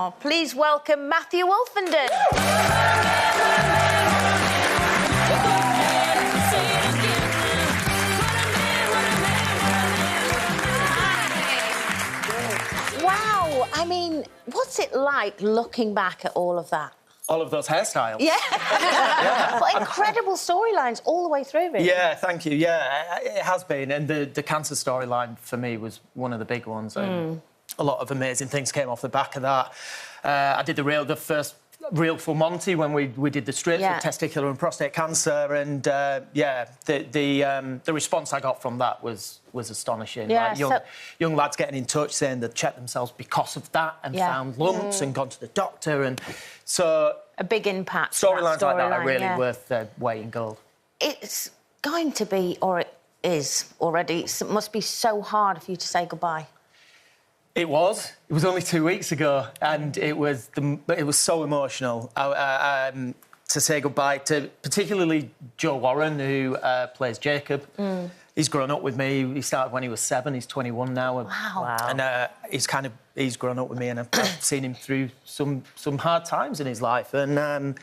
Oh, please welcome Matthew Wolfenden. Wow, I mean, what's it like looking back at all of that? All of those hairstyles. Yeah. But incredible storylines all the way through, really. Yeah, thank you. Yeah, it has been. And the cancer storyline for me was one of the big ones. And a lot of amazing things came off the back of that. I did the first reel for Monty when we did the strips with testicular and prostate cancer. And, the response I got from that was astonishing. Yeah, like young lads getting in touch saying they'd checked themselves because of that and found lumps and gone to the doctor. And so... a big impact. Storylines like that are really worth their weight in gold. It's going to be, or it is already, it must be so hard for you to say goodbye. It was. It was only 2 weeks ago, and it was so emotional to say goodbye to particularly Joe Warren, who plays Jacob. He's grown up with me. He started when he was 7. He's 21 now. Wow. And he's grown up with me, and I've seen him through some hard times in his life. And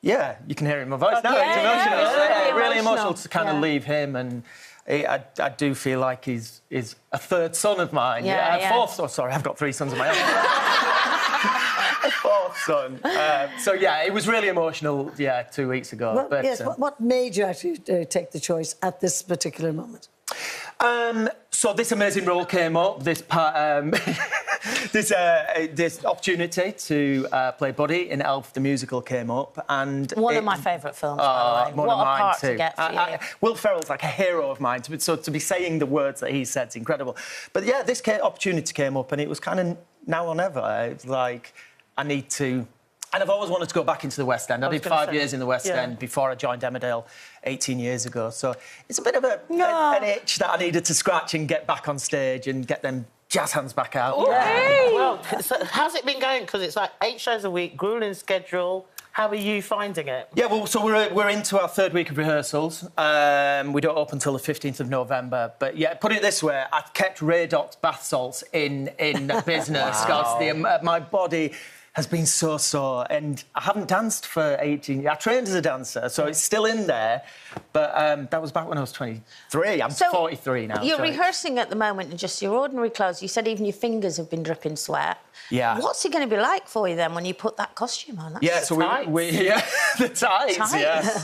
you can hear it in my voice now. It's emotional. It's really emotional to kind of leave him. And I do feel like he's a third son of mine. Fourth. Oh, sorry, I've got 3 sons of my own. A fourth son. It was really emotional. 2 weeks ago. Well, but, yes. What made you actually take the choice at this particular moment? So this amazing role came up. This opportunity to play Buddy in Elf the musical came up, and one of my favourite films, by the way. One of mine part too. To get for you. Will Ferrell's like a hero of mine, so to be saying the words that he said is incredible. But this opportunity came up, and it was kind of now or never. It's like I need to. And I've always wanted to go back into the West End. I did 5 years in the West End before I joined Emmerdale 18 years ago. So it's a bit of an itch that I needed to scratch and get back on stage and get them jazz hands back out. Okay. Well, so how's it been going? Because it's like 8 shows a week, gruelling schedule. How are you finding it? Yeah, well, so we're into our 3rd week of rehearsals. We don't open until the 15th of November. But, put it this way, I've kept Radox bath salts in business because my body has been so sore, and I haven't danced for 18 years. I trained as a dancer, so it's still in there, but that was back when I was 23. I'm 43 now. You're rehearsing at the moment in just your ordinary clothes. You said even your fingers have been dripping sweat. Yeah. What's it going to be like for you then when you put that costume on? That's the tights, yes.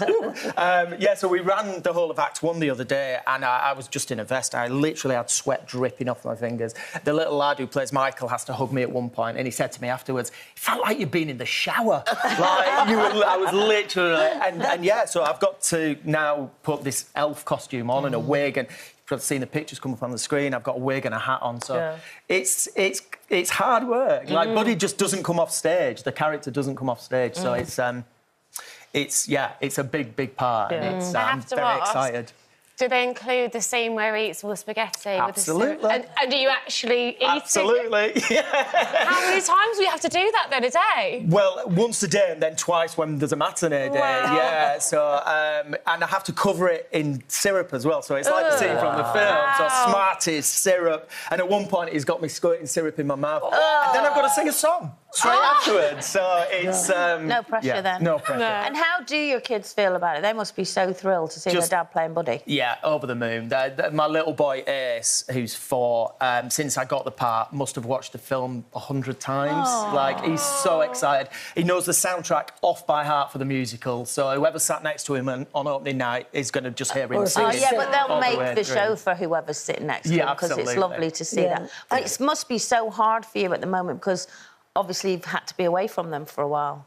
So we ran the whole of Act 1 the other day, and I was just in a vest. I literally had sweat dripping off my fingers. The little lad who plays Michael has to hug me at one point, and he said to me afterwards, "It felt like you'd been in the shower." I was literally... So I've got to now put this elf costume on and a wig, and you've seen the pictures come up on the screen. I've got a wig and a hat on, so it's hard work. Like, Buddy just doesn't come off stage. The character doesn't come off stage, so it's a big part, and I'm very excited. Do they include the scene where he eats all the spaghetti? Absolutely. With the and do you actually eat Absolutely, it? How many times do you have to do that then a day? Well, once a day and then twice when there's a matinee day. Wow. Yeah, so... and I have to cover it in syrup as well, so it's like the scene from the film. So Smarties, syrup, and at one point he's got me squirting syrup in my mouth. And then I've got to sing a song straight afterwards, so it's... no pressure then. No pressure. No. And how do your kids feel about it? They must be so thrilled to see their dad playing Buddy. Yeah, over the moon. My little boy Ace, who's 4, since I got the part, must have watched the film 100 times. Aww. Like, he's so excited. He knows the soundtrack off by heart for the musical, so whoever sat next to him on opening night is going to just hear him sing. But they'll make the show for whoever's sitting next to him, because it's lovely to see that. But it must be so hard for you at the moment, because obviously you've had to be away from them for a while.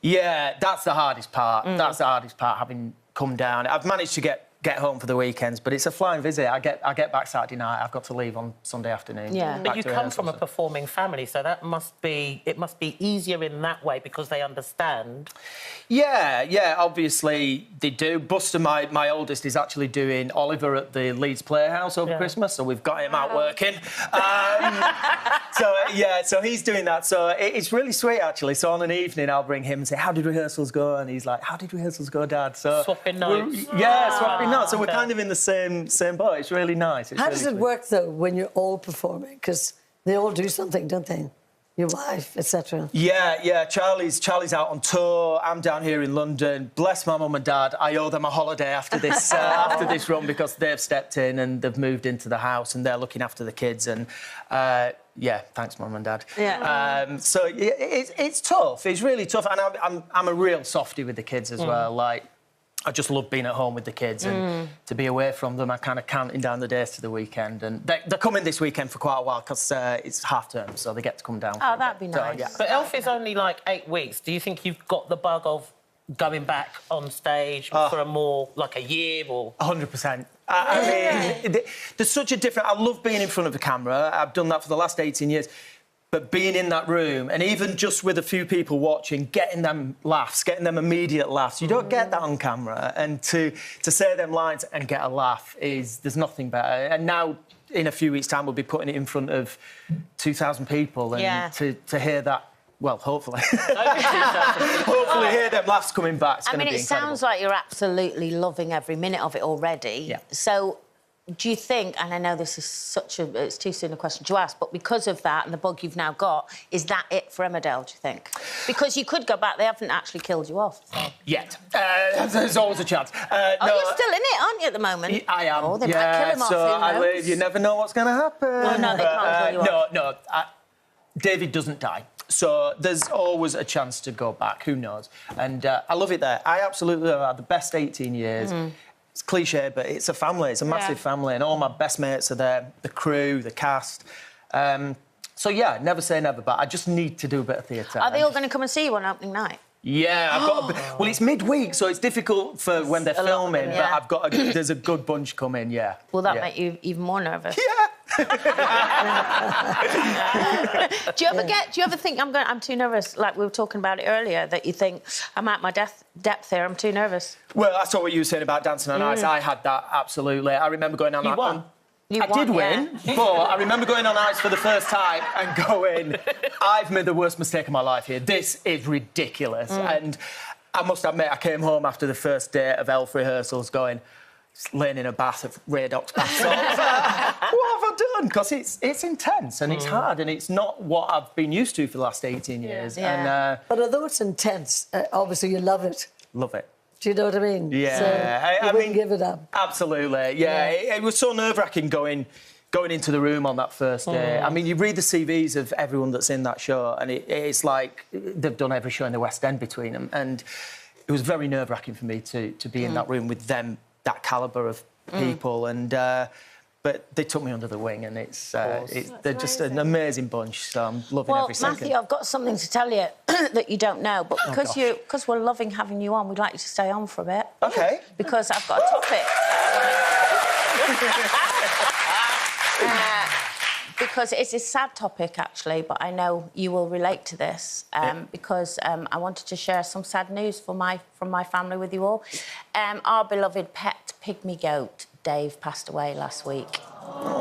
Yeah, that's the hardest part. That's the hardest part, having come down. I've managed to get home for the weekends, but it's a flying visit. I get back Saturday night. I've got to leave on Sunday afternoon. Yeah, but you come from a performing family, so it must be easier in that way because they understand. Yeah, obviously they do. Buster, my oldest, is actually doing Oliver at the Leeds Playhouse over Christmas, so we've got him out working. So he's doing that. So it's really sweet, actually. So on an evening, I'll bring him and say, "How did rehearsals go?" And he's like, "How did rehearsals go, Dad?" So swapping notes. Swapping notes. So we're kind of in the same boat. It's really nice. How does it work, though, when you're all performing? Because they all do something, don't they? your wife, etc.? Yeah. Charlie's out on tour. I'm down here in London. Bless my mum and dad. I owe them a holiday after this run because they've stepped in and they've moved into the house and they're looking after the kids. And thanks, mum and dad. Yeah. So it's tough. It's really tough. And I'm a real softie with the kids as well. Like, I just love being at home with the kids and to be away from them. I'm kind of counting down the days to the weekend. And they're coming this weekend for quite a while because it's half term, so they get to come down. Oh, that'd be nice. So, yeah. But Elf is only like 8 weeks. Do you think you've got the bug of going back on stage for a more, like a year or...? 100%. I mean, there's such a different... I love being in front of the camera. I've done that for the last 18 years. But being in that room, and even just with a few people watching, getting them laughs, getting them immediate laughs, you don't get that on camera. And to say them lines and get a laugh there's nothing better. And now, in a few weeks' time, we'll be putting it in front of 2,000 people. And to hear that, well, hopefully. Hopefully hear them laughs coming back. It's I mean, be it sounds like you're absolutely loving every minute of it already. Yeah. So... do you think, and I know this is it's too soon a question to ask, but because of that and the bug you've now got, is that it for Emmerdale, do you think? Because you could go back, they haven't actually killed you off. So. Yet. There's always a chance. No, you're still in it, aren't you, at the moment? I am. Oh, they might kill him off, who knows? You never know what's going to happen. Oh, no, they can't kill you off. No. David doesn't die. So there's always a chance to go back. Who knows? And I love it there. I absolutely have had the best 18 years. It's cliche, but it's a family. It's a massive family, and all my best mates are there. The crew, the cast. So never say never. But I just need to do a bit of theatre. Are they all going to come and see you on opening night? Yeah, I've got. Well, it's midweek, so it's difficult for when they're filming. Yeah. But I've got. There's a good bunch coming. Yeah. Will that make you even more nervous? Yeah. Do you ever think I'm too nervous? Like we were talking about it earlier, that you think I'm at my depth here. I'm too nervous. Well, I saw what you were saying about Dancing on Ice. I had that absolutely. I remember going on. You won. I did win, but I remember going on ice for the first time and going, I've made the worst mistake of my life here. This is ridiculous. And I must admit, I came home after the first day of Elf rehearsals going, laying in a bath of Radox bath salts. What have I done? Because it's intense and it's hard and it's not what I've been used to for the last 18 years. Yeah. And, But although it's intense, obviously you love it. love it. Do you know what I mean? Yeah. So you wouldn't give it up. Absolutely, yeah. It was so nerve-wracking going into the room on that first day. I mean, you read the CVs of everyone that's in that show and it's like they've done every show in the West End between them. And it was very nerve-wracking for me to be in that room with them, that calibre of people. And but they took me under the wing and they're just an amazing bunch, so I'm loving every second. Well, Matthew, I've got something to tell you that you don't know, but because we're loving having you on, we'd like you to stay on for a bit. OK. Because I've got a topic. Because it's a sad topic, actually, but I know you will relate to this because I wanted to share some sad news from my family with you all. Our beloved pet pygmy goat, Dave, passed away last week.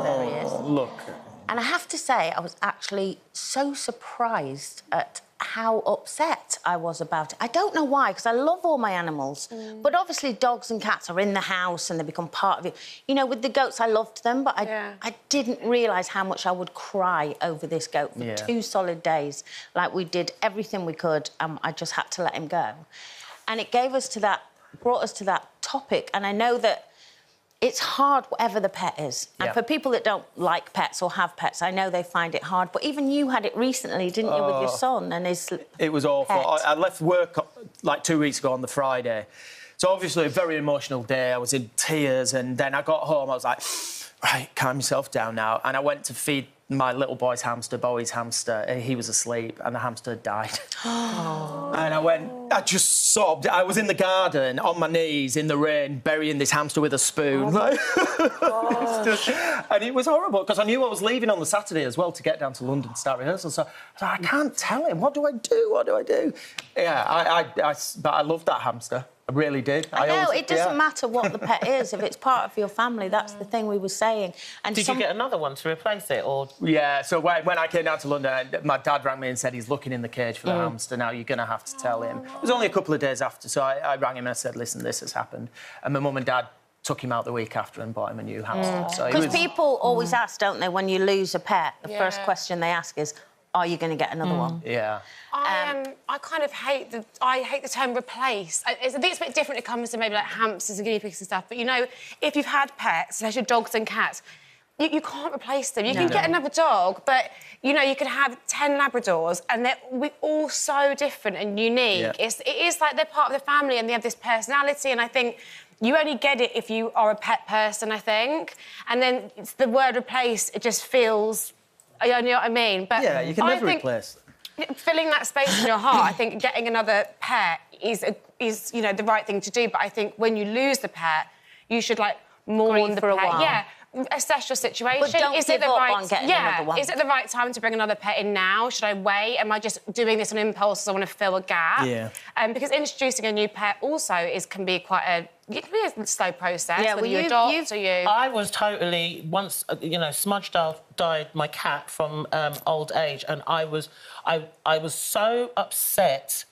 There he is. Look. And I have to say, I was actually so surprised at how upset I was about it. I don't know why, because I love all my animals. But obviously dogs and cats are in the house and they become part of it. You know, with the goats, I loved them, but I didn't realise how much I would cry over this goat for 2 solid days. Like, we did everything we could, and I just had to let him go. And it brought us to that topic, and I know that it's hard, whatever the pet is. And for people that don't like pets or have pets, I know they find it hard. But even you had it recently, didn't you, with your son and his It was awful. pet? I left work like 2 weeks ago on the Friday. So obviously a very emotional day. I was in tears and then I got home. I was like, right, calm yourself down now. And I went to feed my little boy's hamster, Bowie's hamster, and he was asleep and the hamster had died. And I just sobbed. I was in the garden, on my knees, in the rain, burying this hamster with a spoon. And it was horrible, because I knew I was leaving on the Saturday as well to get down to London to start rehearsal. So I was like, I can't tell him. What do I do? What do I do? Yeah, but I loved that hamster. I really did. I know, it doesn't matter what the pet is. If it's part of your family, that's the thing we were saying. And Did you get another one to replace it, or...? Yeah, so when I came down to London, my dad rang me and said he's looking in the cage for the hamster. Now you're going to have to tell him. It was only a couple of days after, so I rang him and I said, listen, this has happened. And my mum and dad took him out the week after and bought him a new hamster. Because people always ask, don't they, when you lose a pet, the first question they ask is, are you going to get another one? Yeah. I kind of hate the term replace. I think it's a bit different when it comes to maybe like hamsters and guinea pigs and stuff. But, you know, if you've had pets, especially dogs and cats, you can't replace them. You can get another dog, but, you know, you could have 10 Labradors and we're all so different and unique. Yeah. It is like they're part of the family and they have this personality, and I think you only get it if you are a pet person, I think. And then it's the word replace, it just feels... You know what I mean? But Yeah, you can never replace. Filling that space in your heart, I think getting another pet is you know, the right thing to do. But I think when you lose the pet, you should, like, mourn the for a pet. while. Yeah, assess your situation. But don't give up on getting another one. Is it the right time to bring another pet in now? Should I wait? Am I just doing this on impulse because I want to fill a gap? Yeah. Because introducing a new pet also can be quite it can be a slow process. Yeah, whether well, you adopt or you... I was totally... Once, you know, Smudge died, my cat, from old age, and I was so upset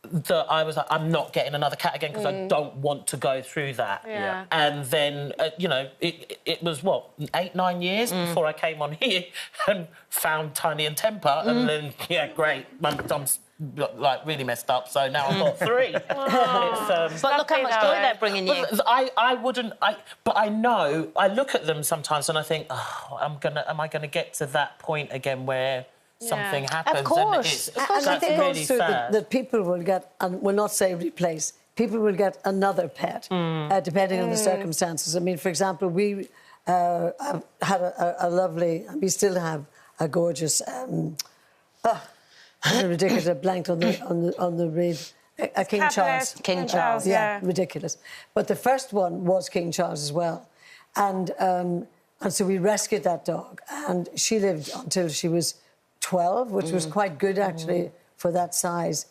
that I was like, I'm not getting another cat again because I don't want to go through that. Yeah. And then, you know, it was, what, 8, 9 years before I came on here and found Tiny and Temper, and then, yeah, great, I'm like really messed up, so now I've got 3. But look how much joy they're bringing you. I wouldn't... but I know... I look at them sometimes and I think, oh, am I going to get to that point again where something happens? Of course. And I think really also sad. that people will get, and will not say replace, people will get another pet, depending on the circumstances. I mean, for example, we had a lovely... We still have a gorgeous... ridiculous, I blanked on the read. A King Charles. King Charles. Yeah, ridiculous. But the first one was King Charles as well. And so we rescued that dog, and she lived until she was 12, which was quite good, actually, for that size.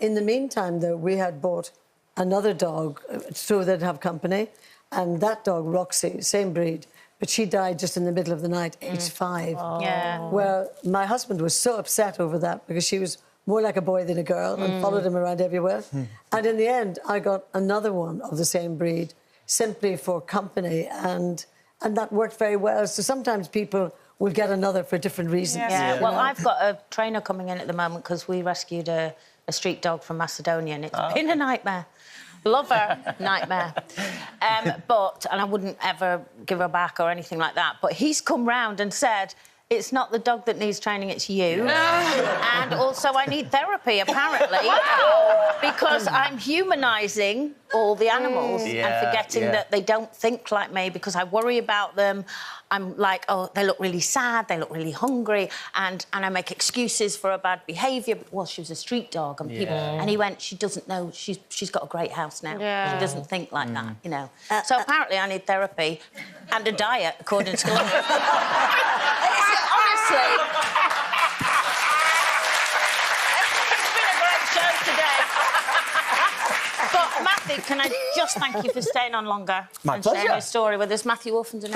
In the meantime, though, we had bought another dog so they'd have company, and that dog, Roxy, same breed, but she died just in the middle of the night, aged 5. Oh. Yeah. Well, my husband was so upset over that because she was more like a boy than a girl and followed him around everywhere. And in the end, I got another one of the same breed simply for company, and that worked very well. So sometimes people will get another for different reasons. Yeah. Well, I've got a trainer coming in at the moment because we rescued a street dog from Macedonia, and it's been a nightmare. Love her, nightmare. And I wouldn't ever give her back or anything like that. But he's come round and said, it's not the dog that needs training, it's you. And also I need therapy, apparently, because I'm humanising all the animals and forgetting that they don't think like me because I worry about them. I'm like, oh, they look really sad, they look really hungry, and I make excuses for her bad behaviour. Well, she was a street dog, and people... And he went, she doesn't know, she's got a great house now. She doesn't think like that, you know. So apparently I need therapy and a diet, according to... Honestly... It's been a great show today. But, Matthew, can I just thank you for staying on longer My and sharing pleasure. your story with us. Matthew Wolfenden.